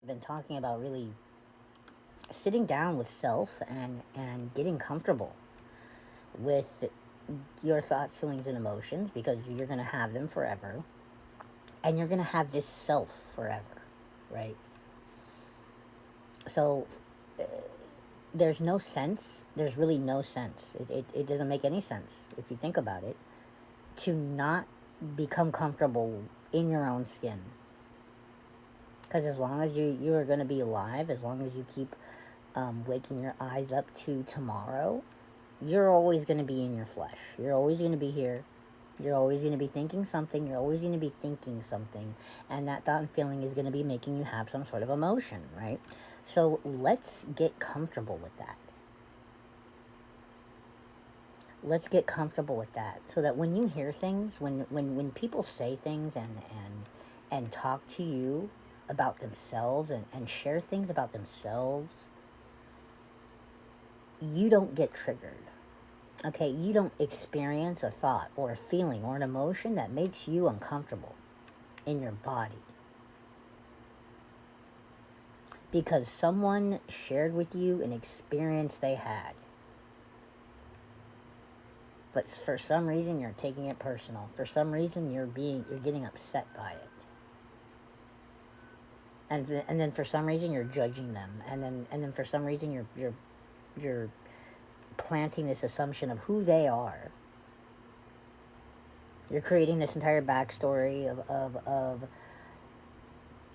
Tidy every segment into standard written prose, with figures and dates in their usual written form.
been talking about really sitting down with self and getting comfortable with your thoughts, feelings, and emotions because you're going to have them forever and you're going to have this self forever, right? So there's no sense, there's really no sense. It doesn't make any sense if you think about it to not become comfortable in your own skin. Because as long as you are going to be alive, as long as you keep waking your eyes up to tomorrow, you're always going to be in your flesh. You're always going to be here. You're always going to be thinking something. You're always going to be thinking something. And that thought and feeling is going to be making you have some sort of emotion, right? So let's get comfortable with that. Let's get comfortable with that so that when you hear things, when people say things and talk to you about themselves and share things about themselves, you don't get triggered. Okay, you don't experience a thought or a feeling or an emotion that makes you uncomfortable in your body. Because someone shared with you an experience they had. But for some reason you're taking it personal. For some reason you're getting upset by it. And then for some reason you're judging them. And then for some reason you're planting this assumption of who they are. You're creating this entire backstory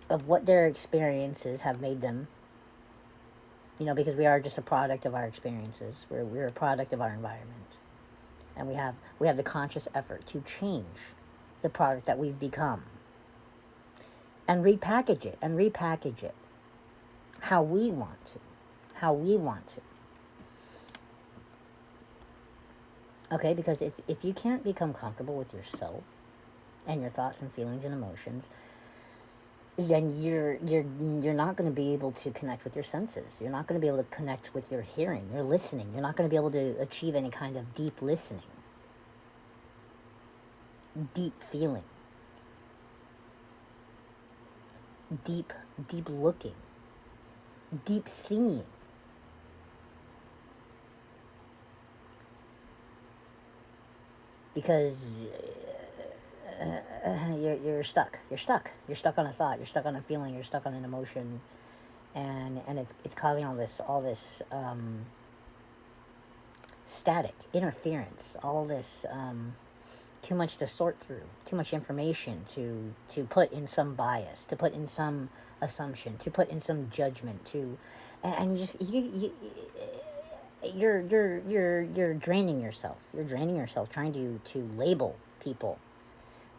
of what their experiences have made them. You know, because we are just a product of our experiences. We're a product of our environment. And we have the conscious effort to change the product that we've become. And repackage it how we want to. Okay, because if you can't become comfortable with yourself and your thoughts and feelings and emotions, then you're not going to be able to connect with your senses. You're not going to be able to connect with your hearing, your listening. You're not going to be able to achieve any kind of deep listening, deep feeling, deep looking, deep seeing. Because you're stuck on a thought, you're stuck on a feeling, you're stuck on an emotion, and it's causing all this static interference, all this too much to sort through, too much information to put in some bias, to put in some assumption, to put in some judgment, and you're draining yourself. You're draining yourself trying to label people,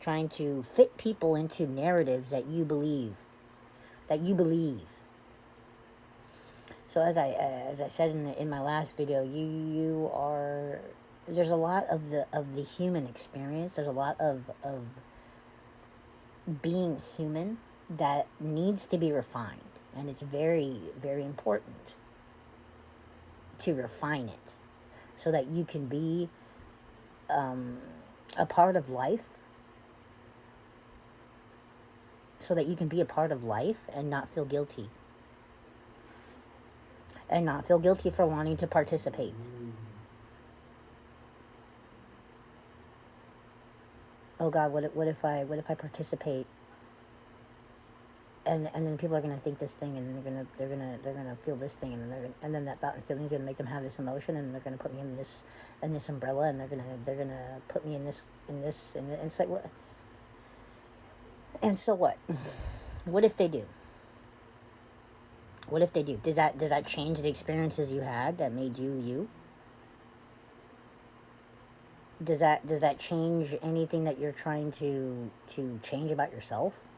trying to fit people into narratives that you believe. So as I said in my last video, you are, there's a lot of the human experience. There's a lot of being human that needs to be refined, and it's very, very important to refine it so that you can be a part of life, and not feel guilty, for wanting to participate. Oh God, what if I participate, and then people are gonna think this thing, and they're gonna feel this thing, and then that thought and feeling is gonna make them have this emotion, and they're gonna put me in this umbrella, and they're gonna put me in this, and it's like, what? And so what? What if they do? Does that change the experiences you had that made you you? Does that change anything that you're trying to change about yourself?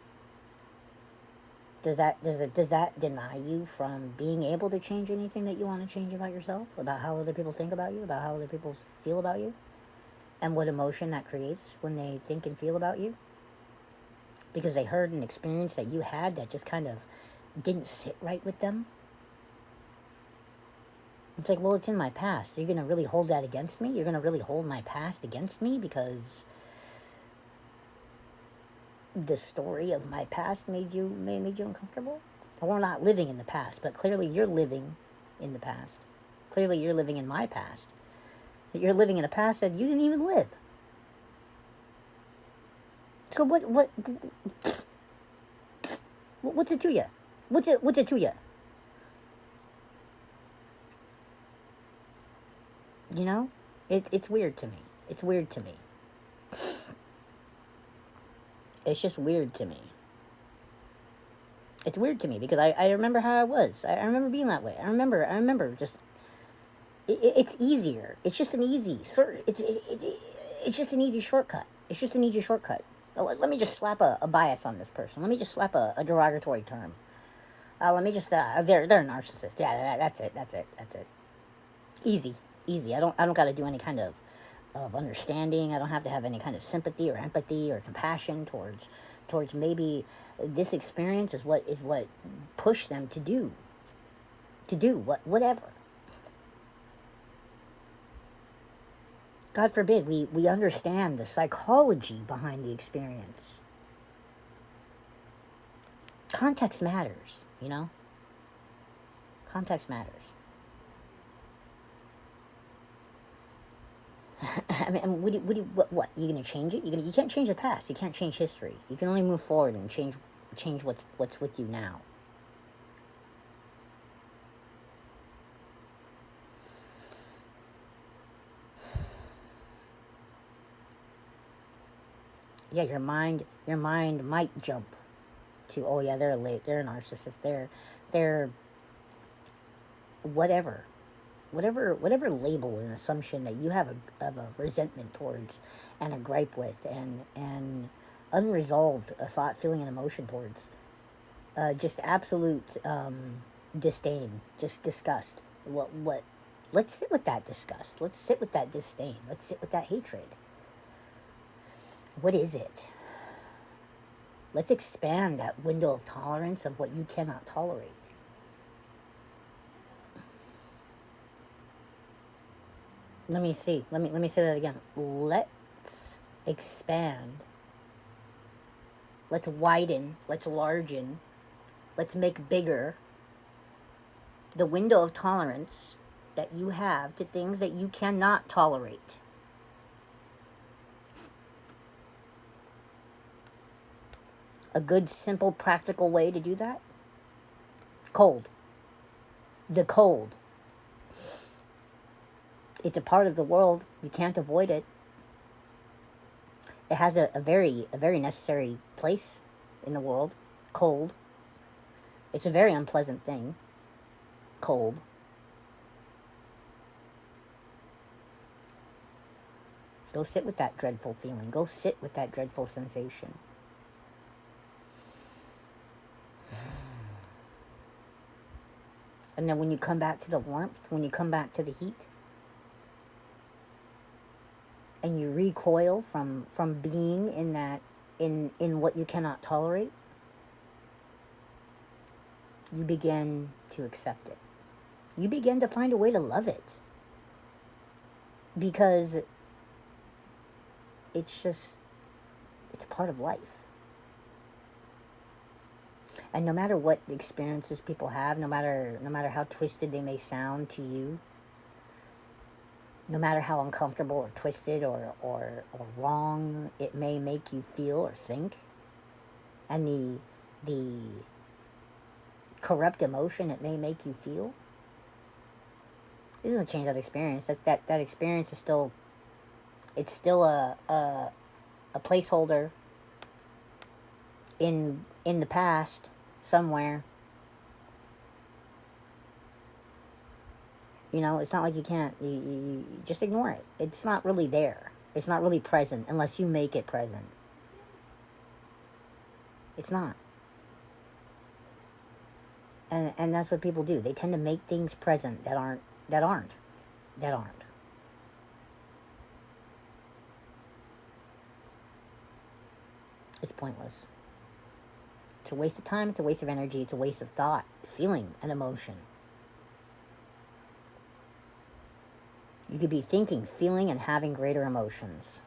Does that deny you from being able to change anything that you want to change about yourself, about how other people think about you, about how other people feel about you, and what emotion that creates when they think and feel about you? Because they heard an experience that you had that just kind of didn't sit right with them. It's like, well, it's in my past. You're going to really hold that against me? You're going to really hold my past against me because the story of my past made you uncomfortable? Or we're not living in the past, but clearly you're living in the past. Clearly you're living in my past. You're living in a past that you didn't even live. So what's it to you? What's it to you? You know? It's weird to me. It's weird to me. It's just weird to me. It's weird to me because I remember how I was. I remember being that way. I remember just it's easier. It's just an easy it's just an easy shortcut. It's just an easy shortcut. Let me just slap a bias on this person. Let me just slap a derogatory term. Let me just they're a narcissist. Yeah, that's it. Easy, easy. I don't got to do any kind of understanding. I don't have to have any kind of sympathy or empathy or compassion towards maybe this experience is what pushed them to do whatever. God forbid we understand the psychology behind the experience. Context matters, you know? Context matters. I mean, what? You gonna change it? You can't change the past. You can't change history. You can only move forward and change what's with you now. Yeah, your mind might jump to, oh yeah, they're a narcissist. They're whatever label and assumption that you have of a resentment towards, and a gripe with, and unresolved a thought, feeling, and emotion towards, just absolute disdain, just disgust. What? Let's sit with that disgust. Let's sit with that disdain. Let's sit with that hatred. What is it? Let's expand that window of tolerance of what you cannot tolerate. Let me see. Let me say that again. Let's expand. Let's widen. Let's largen. Let's make bigger the window of tolerance that you have to things that you cannot tolerate. A good, simple, practical way to do that? Cold. The cold. It's a part of the world. You can't avoid it. It has a very necessary place in the world. Cold. It's a very unpleasant thing. Cold. Go sit with that dreadful feeling. Go sit with that dreadful sensation. And then when you come back to the warmth, when you come back to the heat, and you recoil from being in that, in what you cannot tolerate, you begin to accept it. You begin to find a way to love it. Because it's part of life. And no matter what experiences people have, no matter how twisted they may sound to you, no matter how uncomfortable or twisted or wrong it may make you feel or think, and the corrupt emotion it may make you feel, it doesn't change that experience. That experience is still, it's still a placeholder in the past somewhere. You know, it's not like you can't, you just ignore it. It's not really there. It's not really present unless you make it present. It's not. And that's what people do. They tend to make things present that aren't. It's pointless. It's a waste of time, it's a waste of energy, it's a waste of thought, feeling, and emotion. You could be thinking, feeling, and having greater emotions.